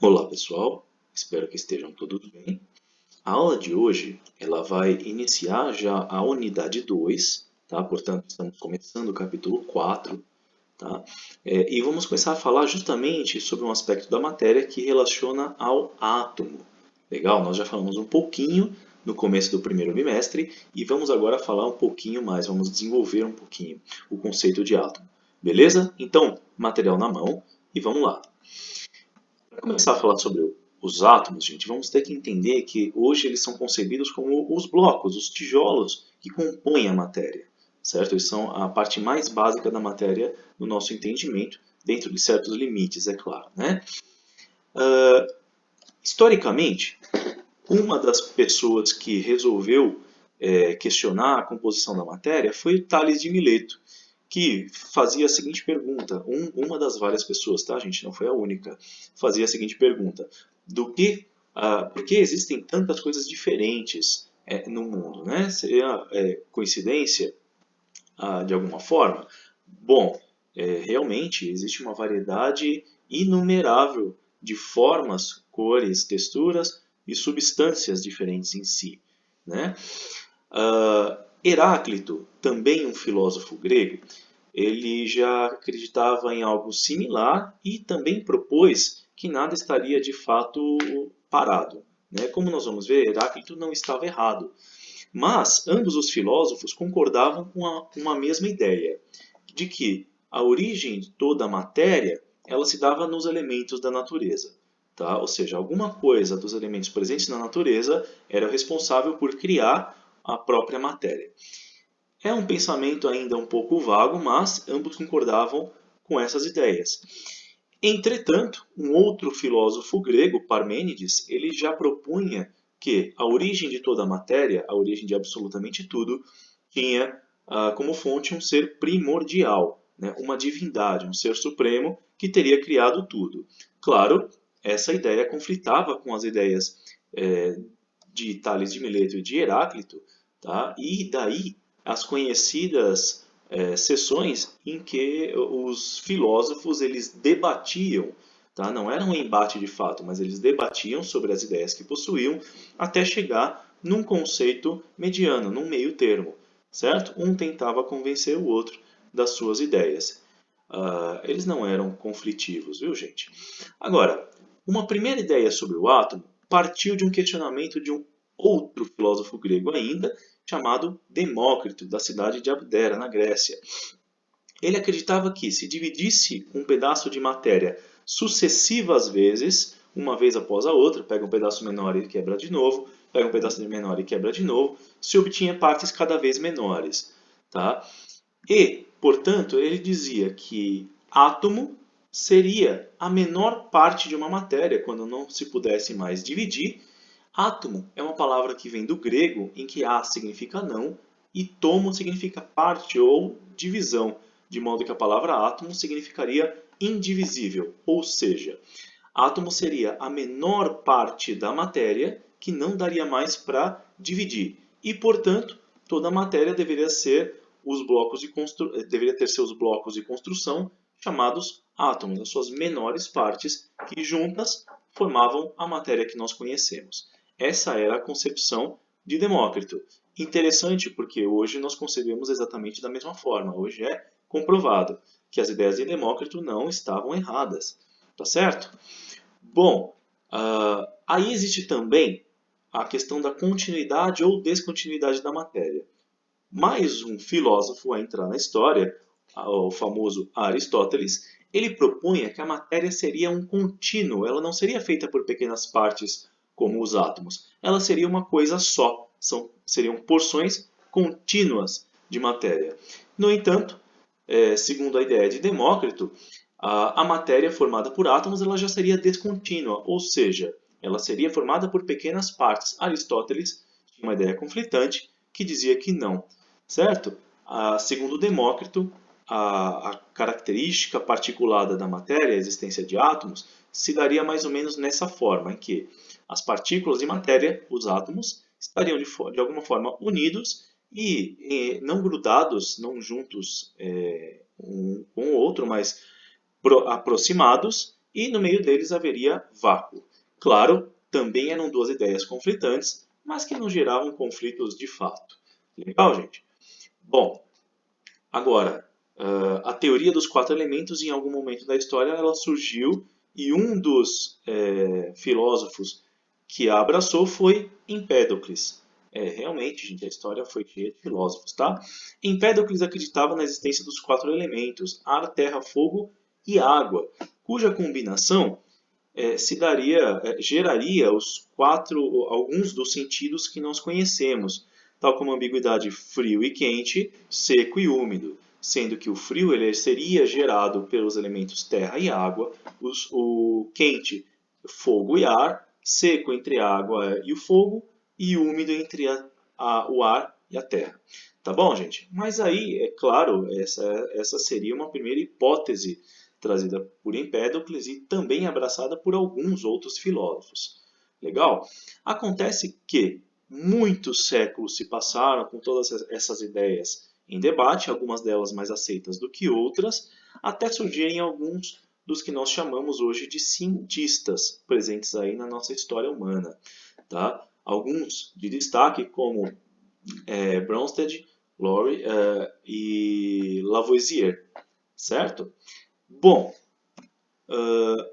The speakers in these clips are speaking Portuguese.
Olá pessoal, espero que estejam todos bem. A aula de hoje ela vai iniciar já a unidade 2, tá? Portanto, estamos começando o capítulo 4, tá? E vamos começar a falar justamente sobre um aspecto da matéria que relaciona ao átomo. Legal? Nós já falamos um pouquinho no começo do primeiro bimestre e vamos agora falar um pouquinho mais, vamos desenvolver um pouquinho o conceito de átomo. Beleza? Então, material na mão e vamos lá. Para começar a falar sobre os átomos, gente, vamos ter que entender que hoje eles são concebidos como os blocos, os tijolos que compõem a matéria, certo? Eles são a parte mais básica da matéria no nosso entendimento, dentro de certos limites, é claro, né? Historicamente, uma das pessoas que resolveu questionar a composição da matéria foi Tales de Mileto, que fazia a seguinte pergunta, uma das várias pessoas, tá, gente? Não foi a única. Fazia a seguinte pergunta: por que existem tantas coisas diferentes no mundo, né? Seria coincidência de alguma forma? Bom, realmente existe uma variedade inumerável de formas, cores, texturas e substâncias diferentes em si, né? Heráclito, também um filósofo grego, ele já acreditava em algo similar e também propôs que nada estaria de fato parado, né? Como nós vamos ver, Heráclito não estava errado. Mas ambos os filósofos concordavam com uma mesma ideia, de que a origem de toda a matéria ela se dava nos elementos da natureza. Tá? Ou seja, alguma coisa dos elementos presentes na natureza era responsável por criar a própria matéria. É um pensamento ainda um pouco vago, mas ambos concordavam com essas ideias. Entretanto, um outro filósofo grego, Parmênides, ele já propunha que a origem de toda a matéria, a origem de absolutamente tudo, tinha como fonte um ser primordial, né? Uma divindade, um ser supremo que teria criado tudo. Claro, essa ideia conflitava com as ideias de Tales de Mileto e de Heráclito, tá? E daí as conhecidas sessões em que os filósofos eles debatiam, tá? Não era um embate de fato, mas eles debatiam sobre as ideias que possuíam até chegar num conceito mediano, num meio termo, certo? Um tentava convencer o outro das suas ideias. Eles não eram conflitivos, viu, gente? Agora, uma primeira ideia sobre o átomo partiu de um questionamento de um outro filósofo grego ainda, chamado Demócrito, da cidade de Abdera, na Grécia. Ele acreditava que, se dividisse um pedaço de matéria sucessivas vezes, uma vez após a outra, pega um pedaço menor e quebra de novo, pega um pedaço menor e quebra de novo, se obtinha partes cada vez menores. Tá? E, portanto, ele dizia que átomo seria a menor parte de uma matéria, quando não se pudesse mais dividir. Átomo é uma palavra que vem do grego, em que a significa não e tomo significa parte ou divisão, de modo que a palavra átomo significaria indivisível, ou seja, átomo seria a menor parte da matéria que não daria mais para dividir. E, portanto, toda a matéria deveria ser deveria ter seus blocos de construção chamados átomos, as suas menores partes que juntas formavam a matéria que nós conhecemos. Essa era a concepção de Demócrito. Interessante porque hoje nós concebemos exatamente da mesma forma. Hoje é comprovado que as ideias de Demócrito não estavam erradas. Tá certo? Bom, aí existe também a questão da continuidade ou descontinuidade da matéria. Mais um filósofo a entrar na história, o famoso Aristóteles, ele propunha que a matéria seria um contínuo, ela não seria feita por pequenas partes como os átomos, ela seria uma coisa só, seriam porções contínuas de matéria. No entanto, segundo a ideia de Demócrito, a matéria formada por átomos ela já seria descontínua, ou seja, ela seria formada por pequenas partes. Aristóteles tinha uma ideia conflitante que dizia que não, certo? Segundo Demócrito, a característica particulada da matéria, a existência de átomos, se daria mais ou menos nessa forma, em que as partículas de matéria, os átomos, estariam de alguma forma unidos e não grudados, não juntos um com o outro, mas aproximados e no meio deles haveria vácuo. Claro, também eram duas ideias conflitantes, mas que não geravam conflitos de fato. Legal, gente? Bom, agora, a teoria dos quatro elementos, em algum momento da história, ela surgiu e um dos filósofos que a abraçou foi Empédocles. Realmente, gente, a história foi cheia de filósofos, tá? Empédocles acreditava na existência dos quatro elementos, ar, terra, fogo e água, cuja combinação geraria alguns dos sentidos que nós conhecemos, tal como a ambiguidade frio e quente, seco e úmido, sendo que o frio ele seria gerado pelos elementos terra e água, o quente, fogo e ar, seco entre a água e o fogo, e úmido entre o ar e a terra. Tá bom, gente? Mas aí, é claro, essa seria uma primeira hipótese trazida por Empédocles e também abraçada por alguns outros filósofos. Legal? Acontece que muitos séculos se passaram com todas essas ideias em debate, algumas delas mais aceitas do que outras, até surgirem alguns dos que nós chamamos hoje de cientistas presentes aí na nossa história humana. Tá? Alguns de destaque como Bronsted, Lowry e Lavoisier, certo? Bom,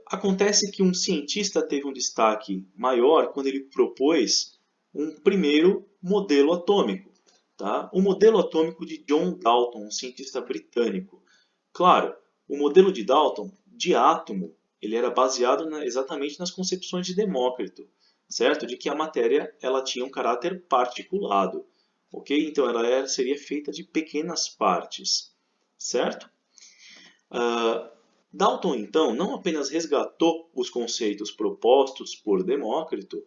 acontece que um cientista teve um destaque maior quando ele propôs um primeiro modelo atômico, tá? O modelo atômico de John Dalton, um cientista britânico. Claro, o modelo de Dalton de átomo, ele era baseado exatamente nas concepções de Demócrito, certo? De que a matéria ela tinha um caráter particulado, ok? Então ela seria feita de pequenas partes, certo? Dalton, então, não apenas resgatou os conceitos propostos por Demócrito,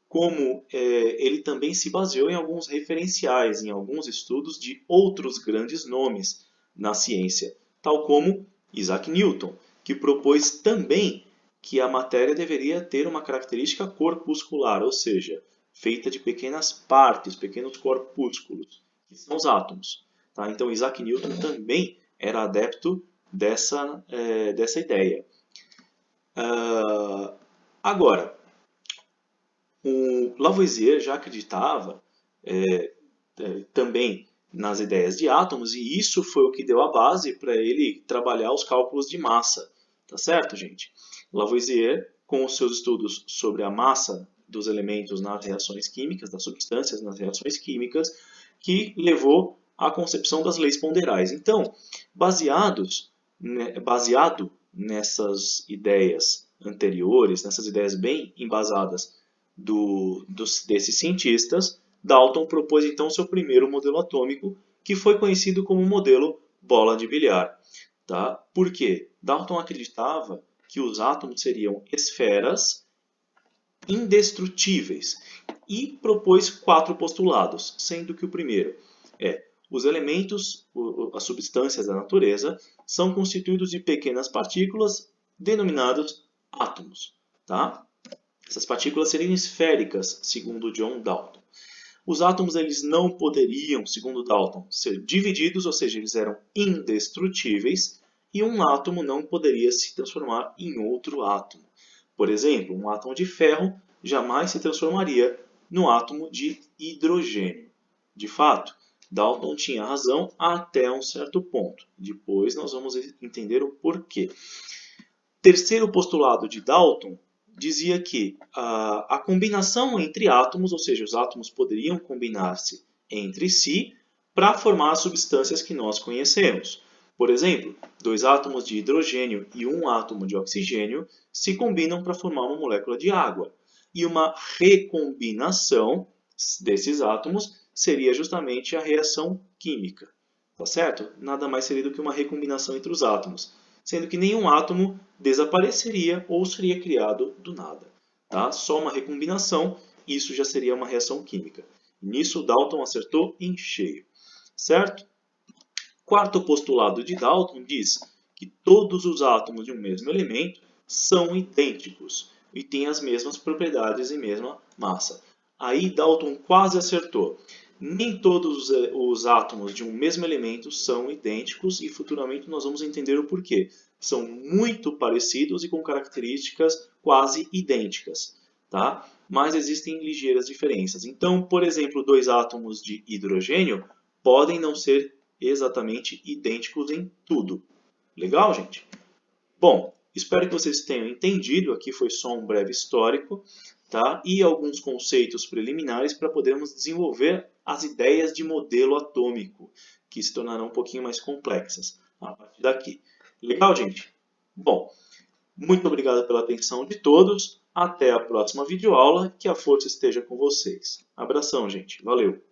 como ele também se baseou em alguns referenciais, em alguns estudos de outros grandes nomes na ciência, tal como Isaac Newton, que propôs também que a matéria deveria ter uma característica corpuscular, ou seja, feita de pequenas partes, pequenos corpúsculos, que são os átomos. Tá? Então, Isaac Newton também era adepto dessa ideia. Agora, o Lavoisier já acreditava também nas ideias de átomos e isso foi o que deu a base para ele trabalhar os cálculos de massa. Tá certo, gente? Lavoisier, com os seus estudos sobre a massa dos elementos nas reações químicas, das substâncias nas reações químicas, que levou à concepção das leis ponderais. Então, baseado nessas ideias anteriores, nessas ideias bem embasadas desses cientistas, Dalton propôs então seu primeiro modelo atômico, que foi conhecido como modelo bola de bilhar. Tá? Por quê? Dalton acreditava que os átomos seriam esferas indestrutíveis e propôs 4 postulados, sendo que o primeiro é: os elementos, as substâncias da natureza, são constituídos de pequenas partículas denominadas átomos. Tá? Essas partículas seriam esféricas, segundo John Dalton. Os átomos eles não poderiam, segundo Dalton, ser divididos, ou seja, eles eram indestrutíveis, e um átomo não poderia se transformar em outro átomo. Por exemplo, um átomo de ferro jamais se transformaria no átomo de hidrogênio. De fato, Dalton tinha razão até um certo ponto. Depois nós vamos entender o porquê. Terceiro postulado de Dalton dizia que a combinação entre átomos, ou seja, os átomos poderiam combinar-se entre si para formar as substâncias que nós conhecemos. Por exemplo, 2 átomos de hidrogênio e 1 átomo de oxigênio se combinam para formar uma molécula de água. E uma recombinação desses átomos seria justamente a reação química. Tá certo? Nada mais seria do que uma recombinação entre os átomos, sendo que nenhum átomo desapareceria ou seria criado do nada. Tá? Só uma recombinação, isso já seria uma reação química. Nisso, Dalton acertou em cheio. Certo? Quarto postulado de Dalton diz que todos os átomos de um mesmo elemento são idênticos e têm as mesmas propriedades e mesma massa. Aí Dalton quase acertou. Nem todos os átomos de um mesmo elemento são idênticos e futuramente nós vamos entender o porquê. São muito parecidos e com características quase idênticas, tá? Mas existem ligeiras diferenças. Então, por exemplo, dois átomos de hidrogênio podem não ser exatamente idênticos em tudo. Legal, gente? Bom, espero que vocês tenham entendido. Aqui foi só um breve histórico, tá? E alguns conceitos preliminares para podermos desenvolver as ideias de modelo atômico, que se tornarão um pouquinho mais complexas a partir daqui. Legal, gente? Bom, muito obrigado pela atenção de todos. Até a próxima videoaula. Que a força esteja com vocês. Abração, gente. Valeu!